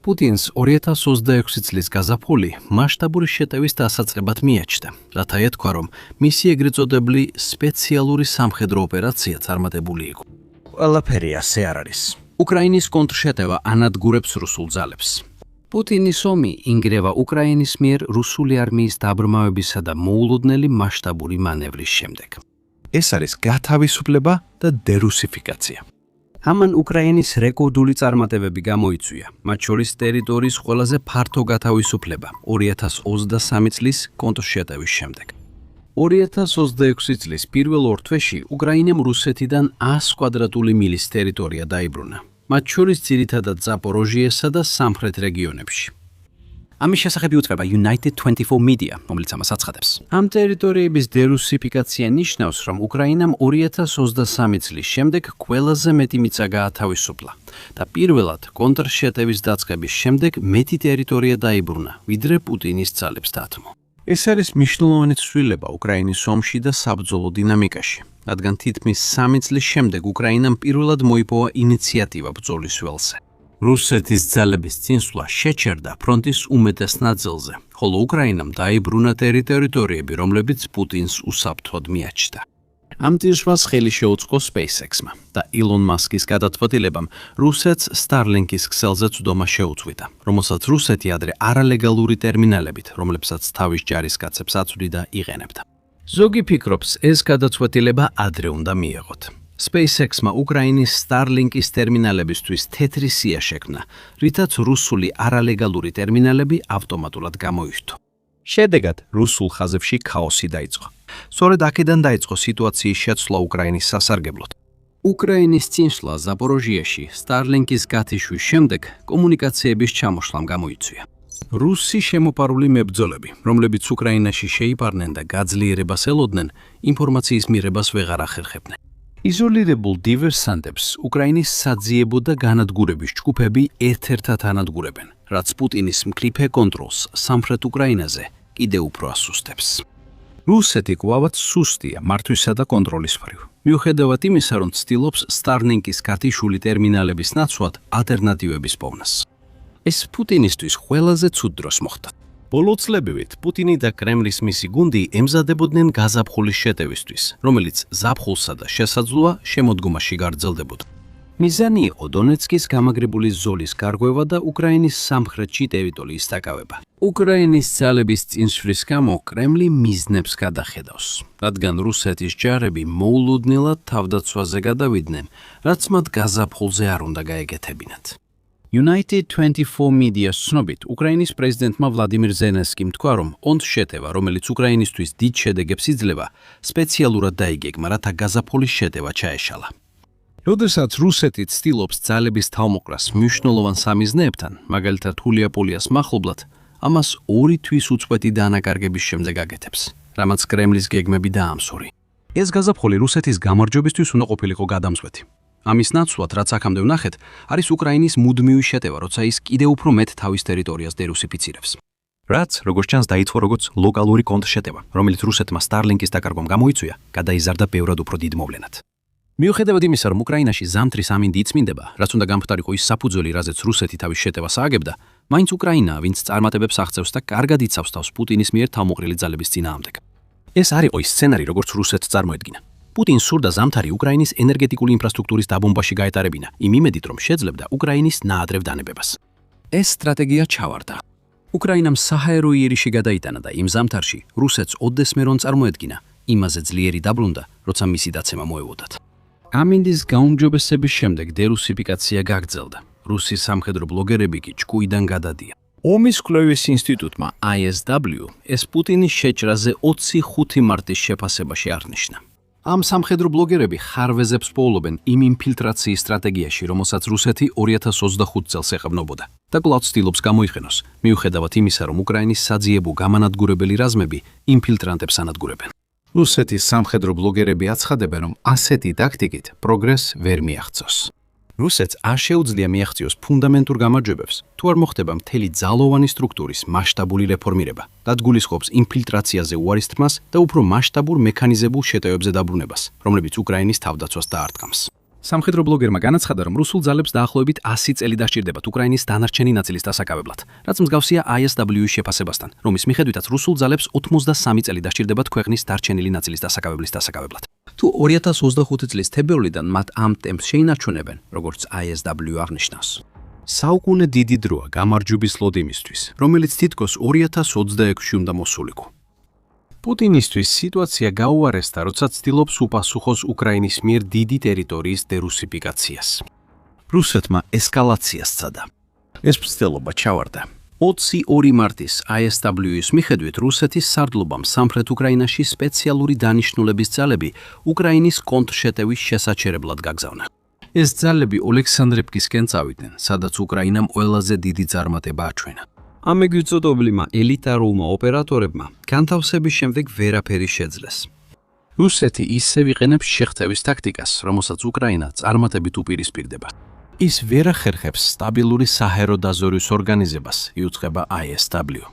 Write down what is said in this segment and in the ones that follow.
პუტინს 2026 წლის გაზაფხული მასშტაბური შეტევის დასაწყებად მიაჩნდა, რათა ეთქვა, რომ მისი ეგრეთ წოდებული სპეციალური სამხედრო ოპერაცია წარმატებული იყო. ყველაფერი ასე არ არის. უკრაინის კონტრშეტევა ანადგურებს რუსულ ძალებს. პუტინის ომი ინგრევა უკრაინის მიერ რუსული არმიის დაბრმავებისა და მოულოდნელი მასშტაბური მანევრის შემდეგ. ეს არის გათავისუფლება და დერუსიფიკაცია. ამან უკრაინის რეკორდული წარმატებები გამოიწვია, მათ შორის ტერიტორიის ყველაზე ფართო გათავისუფლება 2023 წლის კონტრშეტევის შემდეგ. 2026 წლის პირველ ორ თვეში უკრაინამ რუსეთიდან 100 კვადრატული მილის ტერიტორია დაიბრუნა, მათ შორის ძირითადად ზაპოროჟიესა და სამხრეთ რეგიონებში. ამის შესახებ იუწყება United 24 Media, რომელიც ამას აცხადებს. ამ ტერიტორიების დერუსიფიკაცია ნიშნავს, რომ უკრაინამ 2023 წლის შემდეგ ყველაზე მეტი მიწა გაათავისუფლა და პირველად კონტრშეტევის დაწყების შემდეგ მეტი ტერიტორია დაიბრუნა, ვიდრე პუტინის ძალებს დათმო. ეს არის მნიშვნელოვანი ცვლილება უკრაინის ომში და საბრძოლო დინამიკაში, რადგან თითქმის 3 წლის შემდეგ უკრაინამ პირველად მოიპოვა ინიციატივა ბრძოლის ველზე. რუსეთის ძალების წინსვლა შეჩერდა ფრონტის უმეტეს ნაწილზე, ხოლო უკრაინამ დაიბრუნა ტერიტორიები, რომლებიც პუტინს უსაფრთხოდ მიაჩნდა. ამ წინსვლას ხელი შეუწყო SpaceX-მა და ილონ მასკის გადაწყვეტილებამ რუსეთს Starlink-ის ქსელზე წვდომა შეუწყვიტა, რომელსაც რუსეთი ადრე არალეგალური ტერმინალებით, რომლებსაც თავის ჯარისკაცებს აწვდიდა იყენებდა. ზოგი ფიქრობს, ეს გადაწყვეტილება ადრე უნდა მიეღოთ. SpaceX-მა უკრაინის Starlink-ის ტერმინალებისთვის თეთრი სია შექმნა, რითაც რუსული არალეგალური ტერმინალები ავტომატურად გამოიშვთო. შედეგად რუსულ ხაზებში ქაოსი დაიწყო. სწორედ აქედან დაიწყო სიტუაციის შეცვლა უკრაინის სასარგებლოდ. უკრაინის წინსვლა ზაპოროჟიაში Starlink-ის გათიშვის შემდეგ კომუნიკაციების ჩამოშლამ გამოიწვია. რუსი შემოპარული მებრძოლები, რომლებიც უკრაინაში შეიპარნენ და გაძლიერებას ელოდნენ, ინფორმაციის მიღებას ვეღარ ახერხებდნენ. იზოლირებულ დივერსანტებს უკრაინის საძიებო და განადგურების ჯგუფები ერთ-ერთად ანადგურებენ, რაც პუტინის მკრიფე კონტროლს სამხრეთ უკრაინაზე კიდევ უფრო ასუსტებს. რუსეთი კვლავაც სუსტია მართვისა და კონტროლის მხრივ. მიუხედავად იმისა, რომ ცდილობს Starlink-ის გათიშული ტერმინალების ნაცვლად ალტერნატივების პოვნას. ეს პუტინისთვის ყველაზე ცუდ დროს მოხდა. ბოლო წლებივით პუტინი და კრემლის მისი გუნდი ემზადებოდნენ გაზაფხულის შეტევისთვის, რომელიც ზაფხულსა და შესაძლოა შემოდგომაში გარძელდებოდა. მიზანი იყო დონეცკის გამაგრებული ზოლის გარღვევა და უკრაინის სამხრეთში ტერიტორიის დაკავება. უკრაინის ძალების წინსვლის გამო კრემლი მიზნებს გადახედავს, რადგან რუსეთის ჯარები მოულოდნელად თავდაცვაზე გადავიდნენ, რაც მათ გაზაფხულზე არ უნდა გაეკეთებინათ. United 24 Media ცნობით, უკრაინის პრეზიდენტმა ვლადიმირ ზელენსკიმ თქვა, რომ კონტრშეტევა, რომელიც უკრაინისთვის დიდ შედეგებს იძლევა, სპეციალურად დაიგეგმა, რათა გაზაფხულის შეტევა ჩაეშალა. როდესაც რუსეთი ცდილობს ძალების თავმოყრას მნიშვნელოვან სამიზნეებთან, მაგალითად ჰულიაპოლიას მახლობლად, ამას 2 თვის უწყვეტი დანაკარგების შემდეგ აკეთებს, რამაც კრემლის გეგმები დაამსორი. ეს გაზაფხული რუსეთის გამარჯვებისთვის უნდა ყოფილიყო გადამწყვეტი. ამის ნაცვლად, რაც აქამდე ვნახეთ, არის უკრაინის მუდმივი შეტევა, როცა ის კიდევ უფრო მეტ თავის ტერიტორიას დერუსიფიცირებს. რაც, როგორც ჩანს, დაიწყო როგორც ლოკალური კონტრშეტევა, რომელიც რუსეთმა Starlink-ის დაკარგვამ გამოიწვია, გადაიზარდა ბევრად უფრო დიდ მოვლენად. მიუხედავად იმისა, რომ უკრაინაში ზამთრის ამინდი იწმინდება, რაც უნდა გამხდარიყო ის საფუძველი, რაზეც რუსეთი თავის შეტევას ააგებდა, მაინც უკრაინაა, ვინც წარმატებებს აღწევს და კარგად იცავს თავს პუტინის მიერ თავმოყრილი ძალების წინააღმდეგ. ეს არ იყო ის სცენარი, როგორც რუსეთს წარმოედგინა. პუტინს სურდა ზამთარი უკრაინის ენერგეტიკული ინფრასტრუქტურის დაბომბაში გაეტარებინა, იმ იმედით, რომ შეძლებდა უკრაინის ნაადრევ დანებებას. ეს სტრატეგია ჩავარდა. უკრაინამ საჰაერო იერიში გადაიტანა და იმ ზამთარში რუსეთს ოდესმერონ წარმოედგინა, იმაზე ძლიერი დაბრუნდა, როცა მისი დაცემა მოეოდათ. ამინდის გაუმჯობესების შემდეგ დერუსიფიკაცია გაგრძელდა. რუსი სამხედრო ბლოგერები კი ჭკუიდან გადადიან. ომის კვლევის ინსტიტუტმა ISW ეს პუტინის შეჭრაზე 25 მარტის შეფასებაში აღნიშნა. ამ სამხედრო ბლოგერები ხარვეზებს პოულობენ იმ ინფილტრაციის სტრატეგიაში, რომელსაც რუსეთი 2025 წელს ეყრდნობოდა და კვლავ ცდილობს გამოიყენოს, მიუხედავად იმისა, რომ უკრაინის საძიებო გამანადგურებელი რაზმები ინფილტრანტებს ანადგურებენ. რუსეთის სამხედრო ბლოგერები აცხადებენ, რომ ასეთი ტაქტიკით პროგრესს ვერ მიაღწევს. რუსეთს არ შეუძლია მიაღწიოს ფუნდამენტურ გამარჯვებებს, თუ არ მოხდება მთელი ძალოვანი სტრუქტურის მასშტაბური რეფორმირება, რაც გულისხმობს ინფილტრაციაზე უარის თმას და უფრო მასშტაბურ მექანიზებულ შეტევებზე დაბრუნებას, რომლებიც უკრაინის თავდაცვას დაარტყამს. სამხედრო ბლოგერმა განაცხადა, რომ რუსულ ძალებს დაახლოებით 100 წელი დასჭირდებათ უკრაინის დანარჩენი ნაწილის დასაკავებლად, რაც მსგავსია ISW-ის შეფასებასთან, რომის მიხედვითაც რუსულ ძალებს 83 წელი დასჭირდებათ ქვეყნის დარჩენილი ნაწილის დასაკავებლის დასაკავებლად. თუ 2025 წლის თებერვლიდან მათ ამ ტემპს შეინარჩუნებენ, როგორც ISW აღნიშნავს. საუკუნე დიდი დროა გამარჯვების ლოდინისთვის, რომელიც თითქოს 2026-ში უნდა მოსულიყო. პუტინისთვის სიტუაცია გაუარესდა, როცა ცდილობს უპასუხოს უკრაინის მიერ დიდი ტერიტორიის დერუსიფიკაციას. რუსეთმა ესკალაციას სცადა. ეს მცდელობა ჩავარდა. 22 მარტის ISW-ის მიხედვით რუსეთის სარდლობამ სამხრეთ უკრაინაში სპეციალური დანიშნულების ძალები უკრაინის კონტრშეტევის შესაჩერებლად გაგზავნა. ეს ძალები ოლექსანდრევკისკენ წავიდნენ, სადაც უკრაინამ ყველაზე დიდი წარმატება აჩვენა. ამ მეგრძნობლებმა ელიტარულმა ოპერატორებმა განთავსების შემდეგ ვერაფერი შეძლეს. რუსეთი ისევ იყენებს შეღწევის ტაქტიკას, რომელსაც უკრაინა წარმატებით უპირისპირდება. ის ვერ ახერხებს სტაბილური საჰაერო დაზვერვის ორგანიზებას, იუწყება ISW.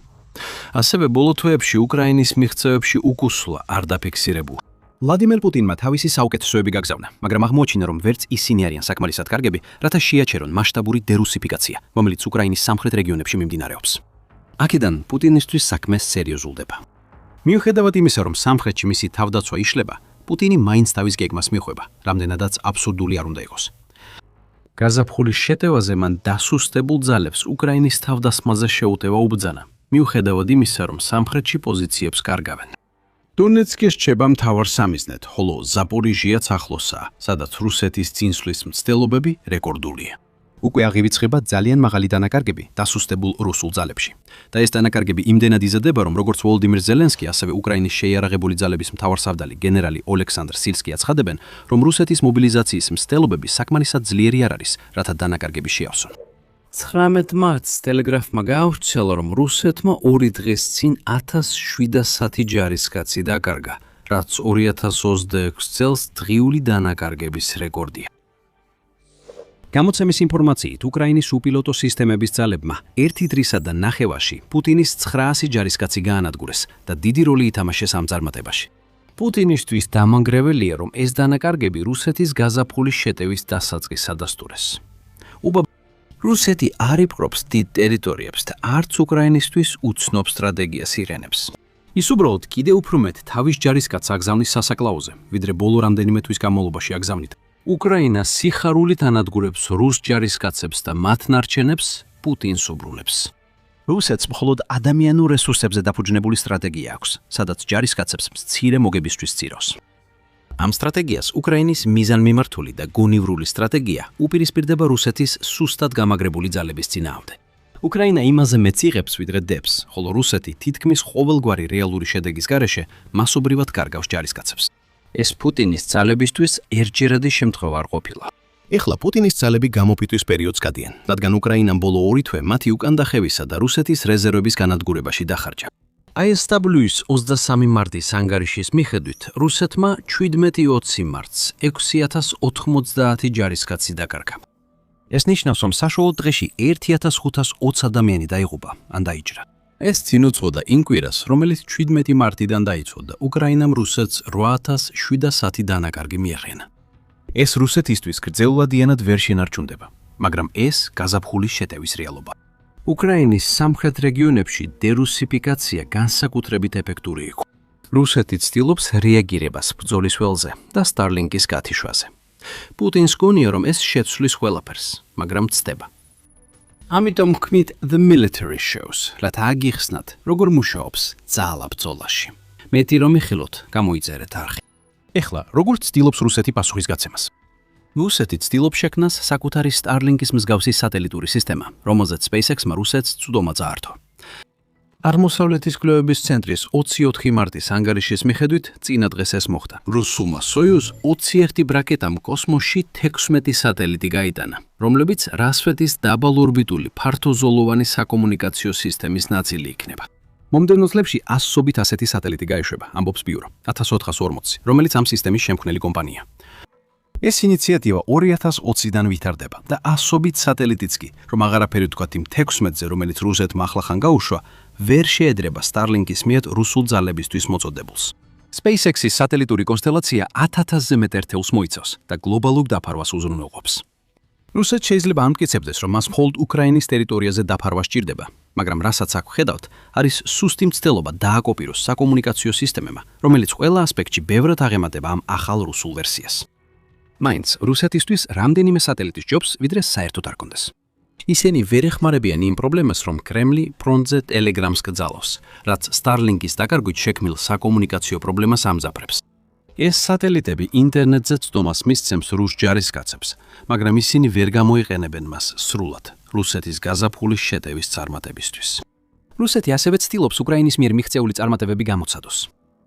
ასევე ბოლო თვეებში უკრაინის მიღწევებში უკუსვლა არ დაფიქსირებულა. ვლადიმერ პუტინმა თავისი საუკეთესოები გაგზავნა, მაგრამ აღმოაჩინა, რომ ვერც ისინი არიან საკმარისად კარგები, რათა შეაჩერონ მასშტაბური დერუსიფიკაცია, რომელიც უკრაინის სამხრეთ რეგიონებში მიმდინარეობს. აქედან პუტინისთვის საქმე სერიოზულდება. მიუხედავად იმისა, რომ სამხრეთში მისი თავდაცვა იშლება, პუტინი მაინც თავის გეგმას მიხვება, რამდენადაც აბსურდული არ უნდა იყოს. გაზაფხულის შეტევაზე მან დასუსტებულ ძალებს უკრაინის თავდასხმაზე შეუტევა უბრძანა, მიუხედავად იმისა, რომ სამხრეთში პოზიციებს კარგავენ. დონეცკი რჩება მთავარ სამიზნედ, ხოლო ზაპორიჟიაც ახლოსაა, სადაც რუსეთის წინსვლის მცდელობები რეკორდულია. უკვე აღივიწყება ძალიან მაღალი დანაკარგები დასუსტებულ რუსულ ძალებში. და ეს დანაკარგები იმდენად იზრდება, რომ როგორც ვოლოდიმირ ზელენსკი, ასევე უკრაინის შეიარაღებული ძალების მთავარსარდალი გენერალი ოლექსანდრ სილსკი აცხადებენ, რომ რუსეთის მობილიზაციის მცდელობები საკმარისად ძლიერი არ არის, რათა დანაკარგები შეავსონ. 19 მარტს ტელეგრაფმა გაავრცელა, რომ რუსეთმა 2 დღის წინ 1710 ჯარისკაცი დაკარგა, რაც 2026 წელს დღიული დანაკარგების რეკორდია. გამოცემის ინფორმაციით, უკრაინის უპილოტო სისტემების ძალებმა 1 დღისა და ნახევარში პუტინის 900 ჯარისკაცი გაანადგურეს და დიდი როლი ითამაშეს ამ წარმატებაში. პუტინისთვის დამანგრეველია, რომ ეს დანაკარგები რუსეთის გაზაფხულის შეტევის დასაწყისს ადასტურეს. რუსეთი არ იპყრობს დიდ ტერიტორიებს და არც უკრაინისთვის უცნობ სტრატეგიას იღენებს. ის უბრალოდ კიდევ უფრო მეტ თავის ჯარისკაცს აგზავნის სასაკლაოზე, ვიდრე ბოლო რამდენიმე თვის განმავლობაში აგზავნით. უკრაინა სიხარულით ანადგურებს რუს ჯარისკაცებს და მათ ნარჩენებს პუტინს უბრუნებს. რუსეთს მხოლოდ ადამიანურ რესურსებზე დაფუძნებული სტრატეგია აქვს, სადაც ჯარისკაცებს მცირე მოგებისთვის წირავს. ამ სტრატეგიას უკრაინის მიზანმიმართული და გონივრული სტრატეგია უპირისპირდება რუსეთის სუსტად გამაგრებული ძალების წინააღმდეგ. უკრაინა იმაზე მეც იღებს, ვიდრე დებს, ხოლო რუსეთი თითქმის ყოველგვარი რეალური შედეგის გარეშე მასობრივად კარგავს ჯარისკაცებს. ეს პუტინის ძალებისთვის ერთჯერადი შემთხვევა არ ყოფილა. ეხლა პუტინის ძალები გამოფიტვის პერიოდს გადიან, რადგან უკრაინამ ბოლო 2 თვე მათი უკანდახევისა და რუსეთის რეზერვების განადგურებაში დახარჯა. ISW-ის 23 მარტის ანგარიშის მიხედვით, რუსეთმა 17-20 მარტს 6090 ჯარისკაცი დაკარგა. ეს ნიშნავს, რომ საშუალო დღეში 1520 ადამიანი დაიღუპა ან დაიჭრა. ეს წინ უძღოდა იმ კვირას, რომელიც 17 მარტიდან დაიწყო და უკრაინამ რუსეთს 8710 დანაკარგი მიაყენა. ეს რუსეთისთვის გრძელვადიანად ვერ შენარჩუნდება, მაგრამ ეს გაზაფხულის შეტევის რეალობა. უკრაინის სამხრეთ რეგიონებში დერუსიფიკაცია განსაკუთრებით ეფექტური იყო. რუსეთი ცდილობს რეაგირებას ბრძოლის ველზე და სტარლინკის გათიშვაზე. პუტინს გონია, რომ ეს შეცვლის ყველაფერს, მაგრამ ცდება. ამიტომ ვქმნით The Military Shows, რათა აგიხსნათ, როგორ მუშაობს ძალა ბრძოლაში. მეტი რომ იხილოთ, გამოიწერეთ არხი. ეხლა, როგორ ცდილობს რუსეთი პასუხისგაცემას? რუსეთი ცდილობს შექმნას საკუთარი სტარლინკის მსგავსი სატელიტური სისტემა, რომელზეც SpaceX-მა რუსეთს წვდომა წაართო. აღმოსავლეთის კვლევების ცენტრის 24 მარტის ანგარიშის მიხედვით, წინა დღეს ეს მოხდა. რუსულმა Soyuz 21 რაკეტამ კოსმოსში 16 სატელიტი გაიტანა, რომლებიც რასვეთის დაბალორბიტული ფართოზოლოვანი საკომუნიკაციო სისტემის ნაწილი იქნება. მომდევნო წლებში ასობით ასეთი სატელიტი გაეშვება, ამბობს ბიურო 1440, რომელიც ამ სისტემის შემქმნელი კომპანია. ეს ინიციატივა 2020-დან ვითარდება და ასობით სატელიტიც კი, რომ აღარაფერი თქვათ იმ 16-ზე, რომელიც რუსეთმა ახლახან გაუშვა, ვერ შეედრება სტარლინკის მიერ რუსულ ძალებისთვის მოწოდებულს. SpaceX-ის სატელიტური კონსტელაცია 1000-ზე მეტ ერთეულს მოიცავს და გლობალურ დაფარვას უზრუნველყოფს. რუსეთს შეიძლება ამტკიცებდეს, რომ მას მხოლოდ უკრაინის ტერიტორიაზე დაფარვა სჭირდება, მაგრამ რასაც აქ ვხედავთ, არის სუსტი მცდელობა დააკოპიროს საკომუნიკაციო სისტემებმა, რომელიც ყველა ასპექტში ბევრად აღემატება ამ ახალ რუსულ ვერსიას. მაინც რუსეთისთვის რამდენიმე სატელიტი სჯობს, ვიდრე საერთოდ არ კონდეს. ისინი ვერ ეხმარებიან იმ პრობლემას, რომ კრემლი ფრონტზე ტელეგრამს გძალავს, რაც Starlink-ის დაკარგვით შექმნილ საკომუნიკაციო პრობლემას ამძაფრებს. ეს სატელიტები ინტერნეტზე ცდომას მისცემს რუს ჯარისკაცებს, მაგრამ ისინი ვერ გამოიყენებენ მას სრულად რუსეთის გაზაფხულის შეტევის წარმატებისთვის. რუსეთი ასევე ცდილობს უკრაინის მიერ მიღწეული წარმატებები გამოცადოს.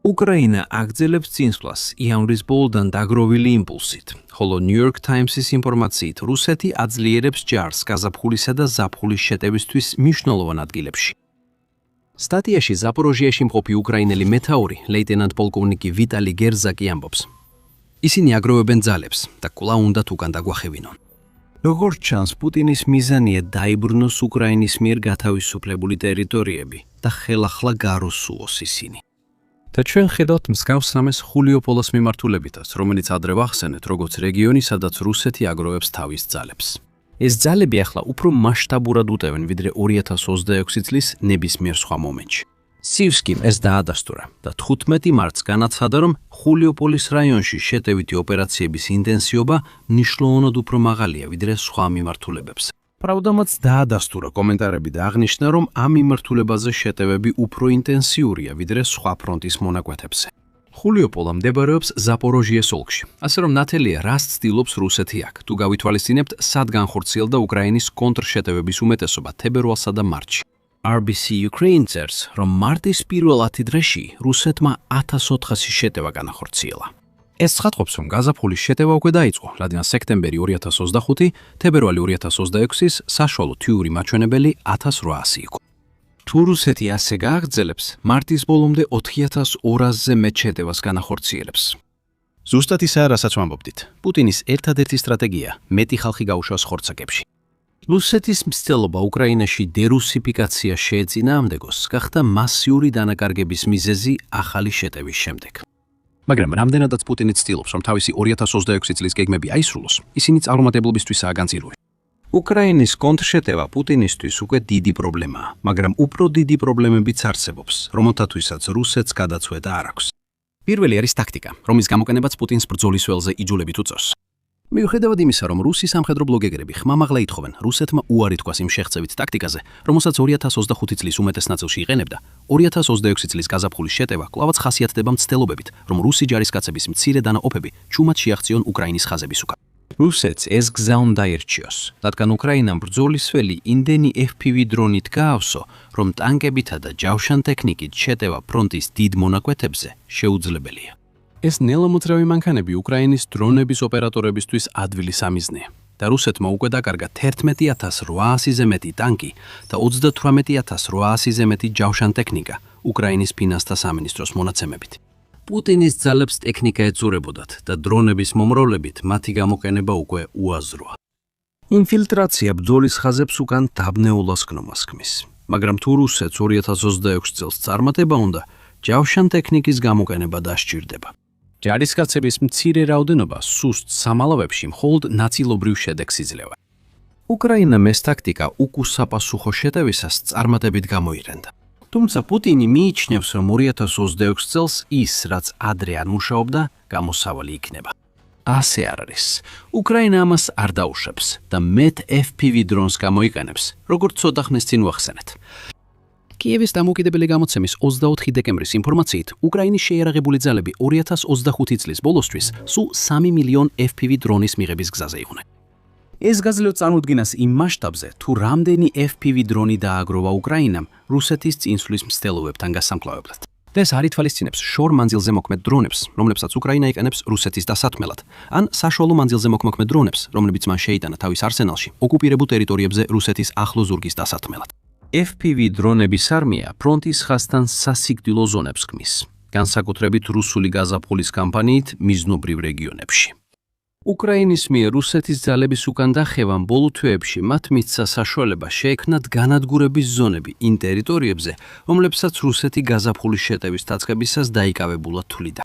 უკრაინა აგრძელებს წინსვლას იანვრის ბოლოდან დაგროვილი იმპულსით, ხოლო New York Times-ის ინფორმაციით რუსეთი აძლიერებს ჯარს გაზაფხულისა და ზაფხულის შეტევისთვის მნიშვნელოვან ადგილებში. სტატიაში ზაპოროჟიაში მყოფი უკრაინელი მეთაური, ლეიტენანტ პოლკოვნიკი ვიტალი გერზაკი ამბობს. ისინი აგროვებენ ძალებს და კვლავ უნდათ უკან დაგვახევინონ. როგორც ჩანს, პუტინის მიზანია დაიბრუნოს უკრაინის მიერ გათავისუფლებული ტერიტორიები და ხელახლა გაროსუოს ისინი. და ჩვენ ხედავთ მსგავს რამეს ხულიო პოლოს მიმართულებითაც, რომელიც ადრე ვახსენეთ, როგორც რეგიონი, სადაც რუსეთი აგროვებს თავის ძალებს. ეს ძალები ახლა უფრო მასშტაბურად უტევენ, ვიდრე 2026 წლის ნებისმიერ სხვა მომენტში. სივსკიმ ეს დაადასტურა და 15 მარტს განაცხადა, რომ ხულიოპოლის რაიონში შეტევითი ოპერაციების ინტენსივობა მნიშვნელოვნად უფრო მაღალია, ვიდრე სხვა მიმართულებებზე. Pravda მათ დაადასტურა კომენტარები და აღნიშნა, რომ ამ მიმართულებაზე შეტევები უფრო ინტენსიურია, ვიდრე სხვა ფრონტის მონაკვეთებზე. ხულიოპოლა მდებარეობს ზაპოროჟიეს ოლქში, ასე რომ ნათელია, რას ცდილობს რუსეთი აქ, თუ გავითვალისწინებთ, სად განხორციელდა უკრაინის კონტრშეტევების უმეტესობა თებერვალსა და მარტში. RBC Ukraine წერს, რომ მარტის პირველ 10 დღეში რუსეთმა 1400 შეტევა განახორციელა. ეს ცხადყოფს, რომ გაზაფხულის შეტევა უკვე დაიწყო, რადგან სექტემბერი 2025, თებერვალი 2026-ის საშუალო თვიური მაჩვენებელი 1800 იყო. თუ რუსეთი ასე გააგრძელებს, მარტის ბოლომდე 4200-ზე მეტ შეტევას განახორციელებს. ზუსტად ისაა, რასაც ვამბობდით. პუტინის ერთადერთი სტრატეგია მეტი ხალხი გაუშვას ხორცაკებში. რუსეთის მცდელობა უკრაინაში დერუსიფიკაცია შეეწინააღმდეგოს, გახდა მასიური დანაკარგების მიზეზი ახალი შეტევის შემდეგ. მაგრამ რამდენადაც პუტინი ცდილობს, რომ თავისი 2026 წლის გეგმები აისრულოს, ისინი წარუმატებლობისთვისაა განწირული. უკრაინის კონტრშეტევა პუტინისთვის უკვე დიდი პრობლემაა, მაგრამ უფრო დიდი პრობლემებიც არსებობს, რომელთათვისაც რუსეთს გადაწყვეტა არ აქვს. პირველი არის ტაქტიკა, რომლის გამოყენებაც პუტინს ბრძოლის ველზე იძულებით უწევს. მიუხედავად იმისა, რომ რუსი სამხედრო ბლოგერები ხმამაღლა ითხოვენ რუსეთმა უარი თქვას იმ შეღწევით ტაქტიკაზე, რომელსაც 2025 წლის უმეტეს ნაწილში იყენებდა, 2026 წლის გაზაფხულის შეტევა კვლავაც ხასიათდება მცდელობებით, რომ რუსი ჯარისკაცების მცირე დანაყოფები ჩუმად შეაღწიონ უკრაინის ხაზების უკან. რუსეთს ეს გზა უნდა ირჩიოს, რადგან უკრაინამ ბრძოლის ველი იმდენი FPV დრონით გაავსო, რომ ტანკებითა და ჯავშან ტექნიკით შეტევა ფრონტის დიდ მონაკვეთებზე შეუძლებელია. ეს ნელამოძრავი მანქანები უკრაინის დრონების ოპერატორებისთვის ადვილის ამიზნია და რუსეთმა უკვე დაკარგა 11800-ზე მეტი ტანკი და 38800-ზე მეტი ჯავშან ტექნიკა უკრაინის ფინანსთა სამინისტროს მონაცემებით. პუტინის ძალებს ტექნიკა ეწურებოდათ და დრონების მომრავლებით მათი გამოყენება უკვე უაზროა. ინფილტრაცია ბრძოლის ხაზებს უკან დაბნეულას გნომას ქმნის, მაგრამ თუ რუსეთს 2026 წელს წარმატება უნდა, ჯავშან ტექნიკის გამოყენება დასჭირდება. ჯარისკაცების მცირე რაოდენობა სუსტ სამალავებში მხოლოდ ნაწილობრივ შედეგს იძლევა. უკრაინამ ეს ტაქტიკა უკუსაპასუხო შეტევისას წარმატებით გამოიყენდა. თუმცა პუტინი მიიჩნევს, რომ 2026 წელს ის, რაც ადრე არ მუშაობდა, გამოსავალი იქნება. ასე არ არის. უკრაინა ამას არ დაუშვებს და მეტ FPV დრონს გამოიყენებს, როგორც ცოტა ხნის წინ ვახსენეთ. კიევის დამოუკიდებელი გამოცემის 24 დეკემბრის ინფორმაციით, უკრაინის შეიარაღებული ძალები 2025 წლის ბოლოსთვის სულ 3 მილიონ FPV დრონის მიღების გზაზე იყვნენ. ეს გაძლევ წარმოუდგენას იმ მასშტაბზე, თუ რამდენი FPV დრონი დააგროვა უკრაინამ რუსეთის წინსვლის მცდელობებთან გასამკლავებლად. და ეს არ ითვალისწინებს შორ მანძილზე მოქმედ დრონებს, რომლებსაც უკრაინა იყენებს რუსეთის დასათმელად, ან საშუალო მანძილზე მოქმედ დრონებს, რომლებიც მან შეიტანა თავის არსენალში ოკუპირებულ ტერიტორიებზე რუსეთის ახლო ზურგის დასათმელად. FPV დრონების არმია ფრონტის ხაზთან სასიკვდილო ზონებს ქმნის, განსაკუთრებით რუსული გაზაფხულის კამპანიით მიზნობრივ რეგიონებში. უკრაინის მიერ რუსეთის ძალების უკან დახევამ ბოლო თვეებში მათ მისცა საშუალება შეექმნათ განადგურების ზონები იმ ტერიტორიებზე, რომლებსაც რუსეთი გაზაფხულის შეტევის დაწყებისას დაიკავებულად თვლიდა.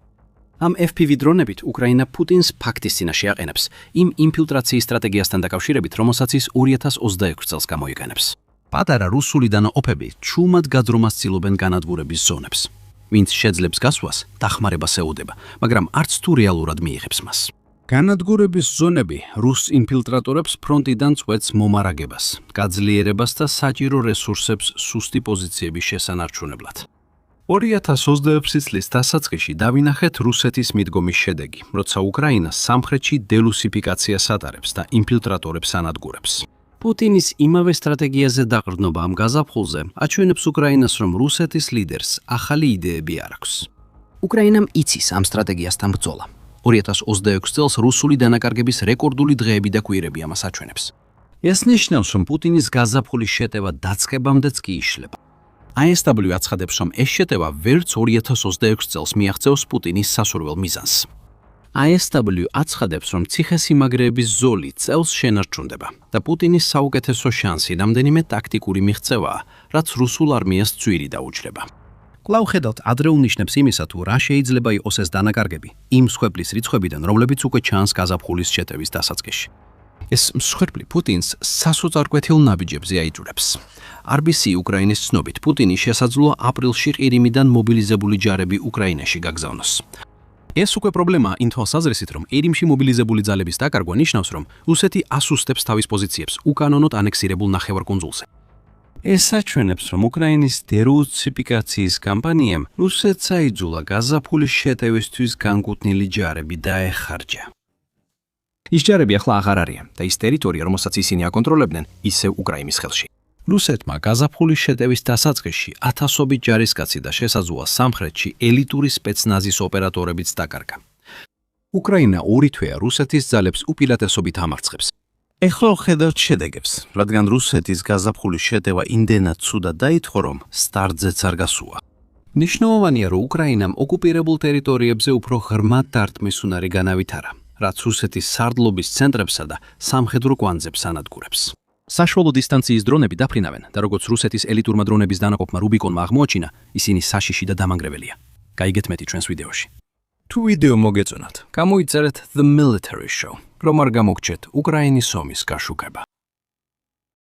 ამ FPV დრონებით უკრაინა პუტინს ფაქტის წინაშე აყენებს, იმ ინფილტრაციის სტრატეგიასთან დაკავშირებით, რომელსაც ის 2026 წელს გამოიყენებს. პატარა რუსული დანაყოფები ჩუმად გაძრომას ცდილობენ განადგურების ზონებს. ვინც შეძლებს გასვლას, დახმარებას ეუდება, მაგრამ არც თუ რეალურად მიიღებს მას. განადგურების ზონები რუს ინფილტრატორებს ფრონტიდან წვეთს მომარაგებას, გაძლიერებას და საჭირო რესურსებს სუსტი პოზიციების შესანარჩუნებლად. 2026 წლის დასაწყისში დავინახეთ რუსეთის მიდგომის შედეგი, როცა უკრაინა სამხრეთში დელუსიფიკაციას ატარებს და ინფილტრატორებს ანადგურებს. პუტინის იმავე სტრატეგიაზე დაყრდნობა ამ გაზაფხულზე აჩვენებს უკრაინას, რომ რუსეთის ლიდერს ახალი იდეები არ აქვს. უკრაინამ იცის ამ სტრატეგიასთან ბრძოლა. 2026 წელს რუსული დანაკარგების რეკორდული დღეები და კვირები ამას აჩვენებს. ეს ნიშნავს, რომ პუტინის გაზაფხულის შეტევა დაწყებამდეც კი იშლება. ISW აცხადებს, რომ ეს შეტევა ვერც 2026 წელს მიაღწევს პუტინის სასურველ მიზანს. ISW აცხადებს, რომ ციხესიმაგრეების ზოლი წელს შენარჩუნდება და პუტინის საუკეთესო შანსი რამდენიმე ტაქტიკური მიღწევაა, რაც რუსულ არმიას ძვირი დაუჭრება. კვლავ ხედავთ ადრეულ ნიშნებს იმისა, თუ რა შეიძლება იყოს ეს დანაკარგები იმ მსხვერპლის რიცხვებიდან, რომლებიც უკვე ჩანს გაზაფხულის შეტევის დასაწყისში. ეს მსხვერპლი პუტინს სასოწარკვეთილ ნაბიჯებზე აიჭურებს. RBC უკრაინის ცნობით, პუტინი შესაძლოა აპრილში ყირიმიდან მობილიზებული ჯარები უკრაინაში გაგზავნოს. ეს უკვე პრობლემაა იმ თვალსაზრისით, რომ ყირიმში მობილიზებული ძალების დაკარგვა ნიშნავს, რომ რუსეთი ასუსტებს თავის პოზიციებს უკანონოდ ანექსირებულ ნახევარკუნძულზე. ეს აჩვენებს, რომ უკრაინის დერუსიფიკაციის კამპანიამ რუსეთს აიძულა გაზაფხულის შეტევისთვის განკუთვნილი ჯარები დაეხარჯა. ის ჯარები ახლა აღარ არიან და ის ტერიტორია, რომელსაც ისინი აკონტროლებდნენ, ისევ უკრაინის ხელში. რუსეთმა გაზაფხულის შეტევის დასაწყისში ათასობით ჯარისკაცი და შესაძლოა სამხრეთში ელიტური სპეცნაზის ოპერატორებიც დაკარგა. უკრაინა ორი თვეა რუსეთის ძალებს უპილატესობით ამარცხებს. ეხლა ხედავთ შედეგებს, რადგან რუსეთის გაზაფხულის შეტევა იმდენად ცუდად დაითხო, რომ სტარტზეც არ გასულა. ნიშნავენია, რომ უკრაინამ ოკუპირებულ ტერიტორიებზე უფრო ღრმად დარტყმის უნარი განავითარა, რაც რუსეთის სარდლობის ცენტრებსა და სამხედრო კვანძებს ანადგურებს. საშუალო დისტანციის დრონები დაფრინავენ და როგორც რუსეთის ელიტურმა დრონების დანაყოფმა რუბიკონმა აღმოაჩინა, ისინი საშიში და დამანგრეველია. გაიგეთ მეტი ჩვენს ვიდეოში. თუ ვიდეო მოგეწონათ, გამოიწერეთ The Military Show, რომ არ გამოგჩეთ უკრაინის ომის გაშუქება.